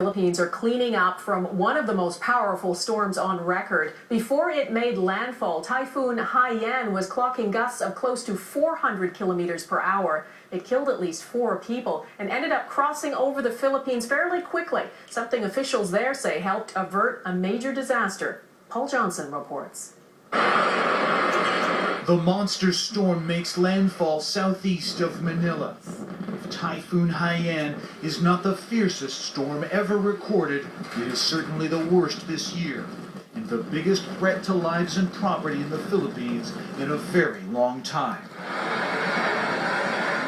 Philippines are cleaning up from one of the most powerful storms on record. Before it made landfall, Typhoon Haiyan was clocking gusts of close to 400 kilometers per hour. It killed at least 4 people and ended up crossing over the Philippines fairly quickly, something officials there say helped avert a major disaster. Paul Johnson reports. The monster storm makes landfall southeast of Manila. If Typhoon Haiyan is not the fiercest storm ever recorded, it is certainly the worst this year, and the biggest threat to lives and property in the Philippines in a very long time.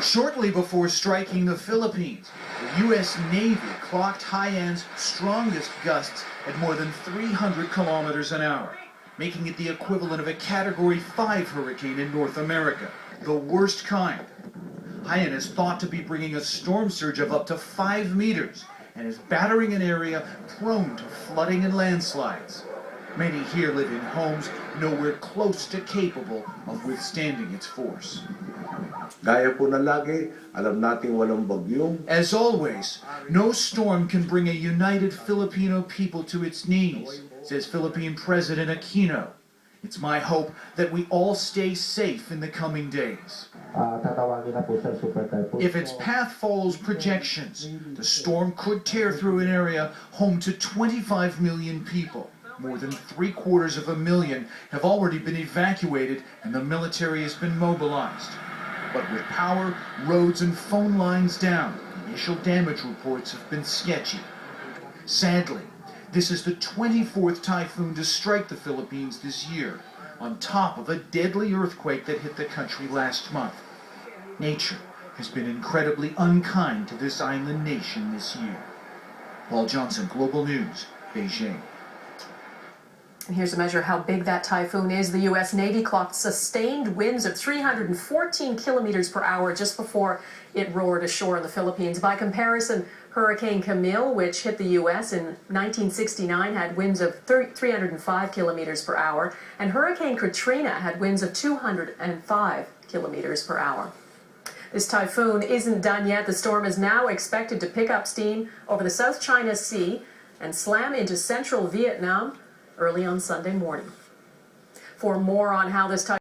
Shortly before striking the Philippines, the U.S. Navy clocked Haiyan's strongest gusts at more than 300 kilometers an hour, making it the equivalent of a Category 5 hurricane in North America, the worst kind. Haiyan is thought to be bringing a storm surge of up to 5 meters and is battering an area prone to flooding and landslides. Many here live in homes nowhere close to capable of withstanding its force. Gaya po na lagi, alam nating walang bagyo. As always, no storm can bring a united Filipino people to its knees, says Philippine President Aquino. It's my hope that we all stay safe in the coming days. If its path follows projections, the storm could tear through an area home to 25 million people. More than 750,000 have already been evacuated and the military has been mobilized. But with power, roads and phone lines down, initial damage reports have been sketchy. Sadly, this is the 24th typhoon to strike the Philippines this year, on top of a deadly earthquake that hit the country last month. Nature has been incredibly unkind to this island nation this year. Paul Johnson, Global News, Beijing. And here's a measure of how big that typhoon is. The U.S. Navy clocked sustained winds of 314 kilometers per hour just before it roared ashore in the Philippines. By comparison, Hurricane Camille, which hit the U.S. in 1969, had winds of 305 kilometers per hour, and Hurricane Katrina had winds of 205 kilometers per hour. This typhoon isn't done yet. The storm is now expected to pick up steam over the South China Sea and slam into central Vietnam early on Sunday morning. For more on how this typhoon